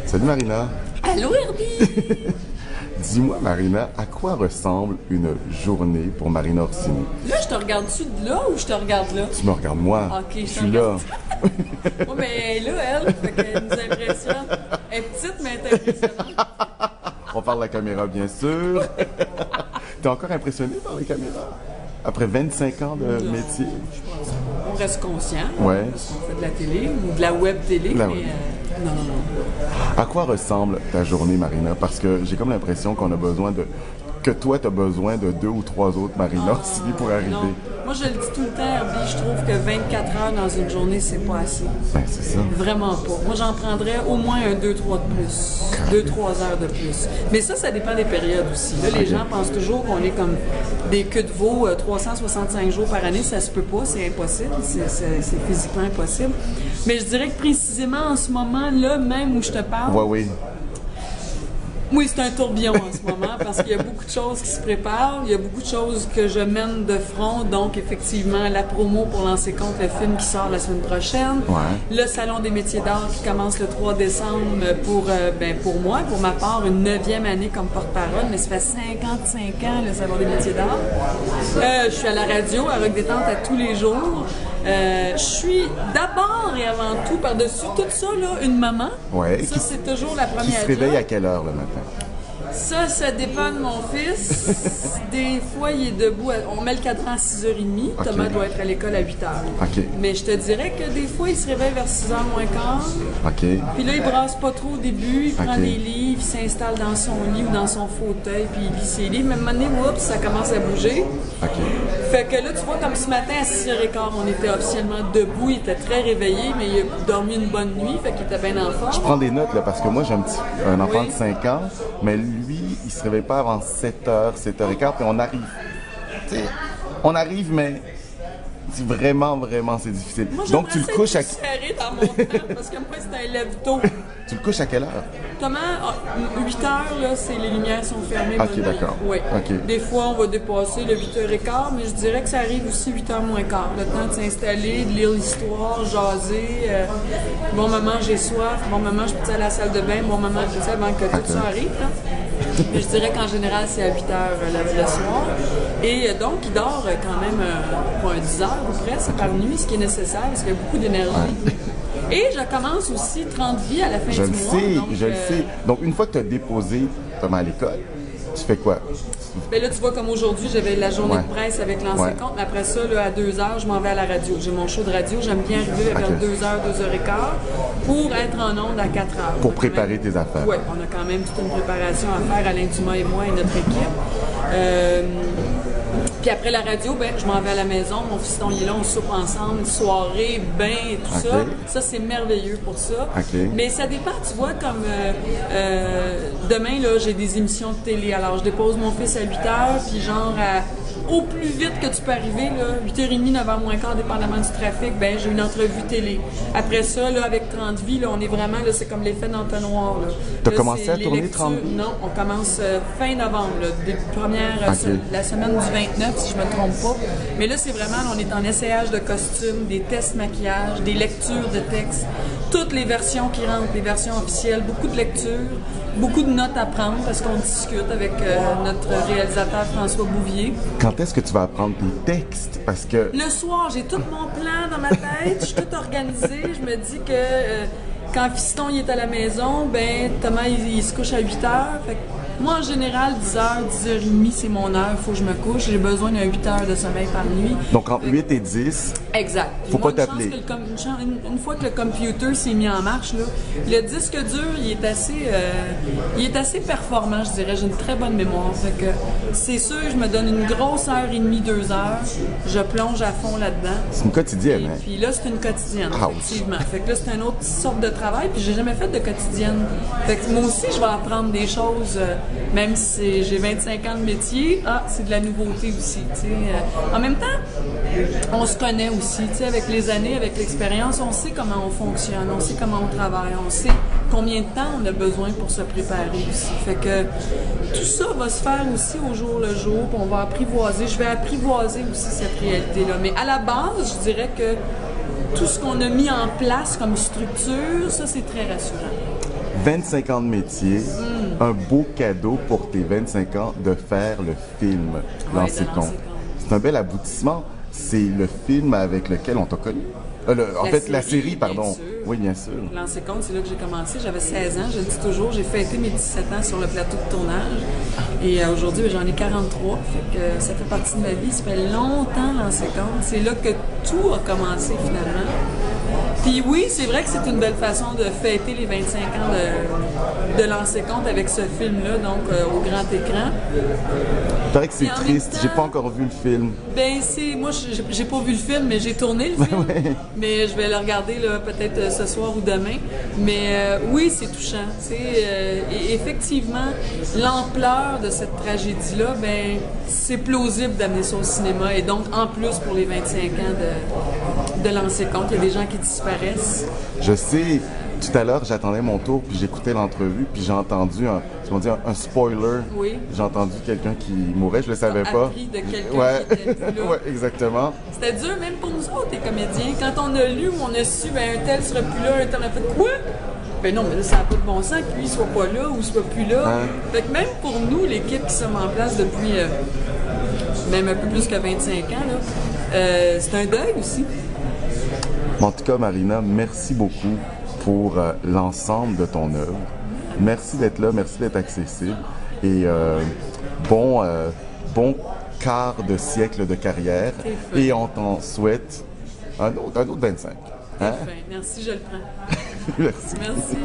Salut Marina. Allô Herbie! Dis-moi Marina, à quoi ressemble une journée pour Marina Orsini? Là, je te regarde-tu de là ou je te regarde là? Tu me regardes moi. Ok, je suis là. Oui, mais là, elle, fait qu'elle nous impressionne. Elle est petite, mais elle est impressionnante. On parle de la caméra, bien sûr. T'es encore impressionné par les caméras? Après 25 ans de métier? On reste conscient. Ouais. Parce qu'on fait de la télé ou de la web télé, La mais web. non. À quoi ressemble ta journée, Marina? Parce que j'ai comme l'impression qu'on a besoin de... que toi, tu as besoin de 2 ou 3 autres Marina Orsini pour arriver. Non. Moi, je le dis tout le temps, Herbie, je trouve que 24 heures dans une journée, c'est pas assez. Ben, c'est ça. Vraiment pas. Moi, j'en prendrais au moins un 2-3 de plus. 2-3 heures de plus. Mais ça dépend des périodes aussi. Là, les gens pensent toujours qu'on est comme des queues de veau 365 jours par année. Ça se peut pas, c'est impossible. C'est physiquement impossible. Mais je dirais que précisément en ce moment-là, même où je te parle, Oui. oui, c'est un tourbillon en ce moment parce qu'il y a beaucoup de choses qui se préparent, il y a beaucoup de choses que je mène de front, donc effectivement la promo pour lancer compte le film qui sort la semaine prochaine, le Salon des métiers d'art qui commence le 3 décembre pour moi, pour ma part, une 9e année comme porte-parole, mais ça fait 55 ans le Salon des métiers d'art. Je suis à la radio, à Rock Détente à tous les jours. Je suis d'abord et avant tout, par-dessus tout ça, là, une maman. Ouais. Ça, c'est toujours la première Qui se réveille job. à quelle heure le matin? Ça dépend de mon fils. Des fois, il est debout. On met le cadran à 6h30. Okay. Thomas doit être à l'école à 8h. OK. Mais je te dirais que des fois, il se réveille vers 6h moins quart. OK. Puis là, il brasse pas trop au début. Il prend Okay. des livres, il s'installe dans son lit ou dans son fauteuil, puis il lit ses livres. Mais à un moment donné, oups, ça commence à bouger. OK. Fait que là, tu vois, comme ce matin à 6h15, on était officiellement debout. Il était très réveillé, mais il a dormi une bonne nuit. Fait qu'il était bien en forme. Je prends des notes là parce que moi j'ai un enfant Oui. de 5 ans, mais lui, il se réveille pas avant 7h, 7h15, puis on arrive. Tu sais, on arrive, mais c'est vraiment c'est difficile. Moi, Donc tu le couches à serré dans mon temps parce que moi, c'est un lève-tôt. tu le couches à quelle heure? Thomas, 8 heures, là, les lumières sont fermées. Ok, d'accord. Oui. Ok. Des fois, on va dépasser le 8h15, mais je dirais que ça arrive aussi 8h moins quart. Le temps de s'installer, de lire l'histoire, jaser. Bon moment, j'ai soif. Bon moment, je peux aller à la salle de bain. Bon moment, je peux avant que tout ça arrive. Là. Mais je dirais qu'en général, c'est à 8h le soir. Et donc, il dort quand même pour 10 heures ou presque par nuit, ce qui est nécessaire parce qu'il y a beaucoup d'énergie. Et je commence aussi 30 vies à la fin Je du le mois. sais, Donc, je le sais. Donc une fois que tu as déposé Thomas à l'école, tu fais quoi? ben là, tu vois, comme aujourd'hui, j'avais la journée de presse avec l'ancien compte, mais après ça, là, à 2h, je m'en vais à la radio. J'ai mon show de radio, j'aime bien arriver vers 2h, 2h15 pour être en onde à 4h. Pour préparer tes affaires. Oui, on a quand même toute une préparation à faire, Alain Dumas et moi et notre équipe. Puis après la radio, ben, je m'en vais à la maison, mon fiston il est là, on soupe ensemble, une soirée, bain, tout ça. Ça, c'est merveilleux pour ça. Mais ça dépend, tu vois, comme demain, là, j'ai des émissions de télé. Alors, je dépose mon fils à 8h, puis genre au plus vite que tu peux arriver, là, 8h30, 9h moins quart, dépendamment du trafic, ben j'ai une entrevue télé. Après ça, là, avec 30 vies, là, on est vraiment, là, c'est comme l'effet d'entonnoir. Tu as commencé à tourner 30 vies? Non, on commence fin novembre, là, des premières, la semaine du 29, si je me trompe pas. Mais là, c'est vraiment, là, on est en essayage de costumes, des tests maquillage, des lectures de textes, toutes les versions qui rentrent, les versions officielles, beaucoup de lectures, beaucoup de notes à prendre parce qu'on discute avec notre réalisateur François Bouvier. Quand est-ce que tu vas apprendre tes textes? Parce que... Le soir, j'ai tout mon plan dans ma tête, je suis tout organisée. Je me dis que quand Fiston il est à la maison, ben Thomas il se couche à 8h. Fait que moi, en général, 10h, 10h30, c'est mon heure, il faut que je me couche. J'ai besoin d'un 8 heures de sommeil par nuit. Donc, entre 8 et 10, exact. Faut pas t'appeler. Une fois que le computer s'est mis en marche, là, le disque dur, il est assez performant, je dirais. J'ai une très bonne mémoire. Fait que c'est sûr, je me donne une grosse heure et demie, 2 heures. Je plonge à fond là-dedans. c'est une quotidienne, hein? Puis là, c'est une quotidienne, Ouch. effectivement. Fait que là, c'est une autre sorte de travail, puis j'ai jamais fait de quotidienne. Fait que moi aussi, je vais apprendre des choses, même si j'ai 25 ans de métier, c'est de la nouveauté aussi, tu sais. En même temps, on se connaît aussi, tu sais, avec les années, avec l'expérience, on sait comment on fonctionne, on sait comment on travaille, on sait combien de temps on a besoin pour se préparer aussi. Fait que tout ça va se faire aussi au jour le jour, puis on va apprivoiser, je vais apprivoiser aussi cette réalité-là. Mais à la base, je dirais que tout ce qu'on a mis en place comme structure, ça, c'est très rassurant. 25 ans de métier, un beau cadeau pour tes 25 ans de faire le film Lancer Compte. C'est un bel aboutissement. C'est le film avec lequel on t'a connu. La série, pardon. Oui, bien sûr. Lancer Compte, c'est là que j'ai commencé. J'avais 16 ans, je le dis toujours. J'ai fêté mes 17 ans sur le plateau de tournage. Et aujourd'hui, j'en ai 43. Fait que ça fait partie de ma vie. Ça fait longtemps, Lancer Compte. C'est là que tout a commencé, finalement. Puis oui, c'est vrai que c'est une belle façon de fêter les 25 ans de Lancer Compte avec ce film-là, donc au grand écran. Il paraît que c'est triste, j'ai pas encore vu le film. Ben moi j'ai pas vu le film, mais j'ai tourné le film. Mais je vais le regarder là peut-être ce soir ou demain. Mais oui, c'est touchant. Et effectivement, l'ampleur de cette tragédie-là, ben c'est plausible d'amener ça au cinéma. Et donc en plus pour les 25 ans de Lancer Compte, il y a des gens qui disparaissent. Je sais. Tout à l'heure, j'attendais mon tour, puis j'écoutais l'entrevue, puis j'ai entendu un spoiler. Oui. J'ai entendu quelqu'un qui mourait, je le savais pas. Appris de quelqu'un qui était plus là. Ouais, exactement. C'était dur, même pour nous autres, les comédiens. Quand on a lu ou on a su, ben un tel sera plus là, un tel a fait quoi? Ben non, mais là, ça n'a pas de bon sens que lui soit pas là ou soit plus là. Hein? Fait que même pour nous, l'équipe qui sommes en place depuis même un peu plus que 25 ans, c'est un deuil aussi. En tout cas, Marina, merci beaucoup pour l'ensemble de ton œuvre. Merci d'être là, merci d'être accessible. Et bon quart de siècle de carrière. Et on t'en souhaite un autre 25. Hein? Merci, je le prends. Merci. Merci.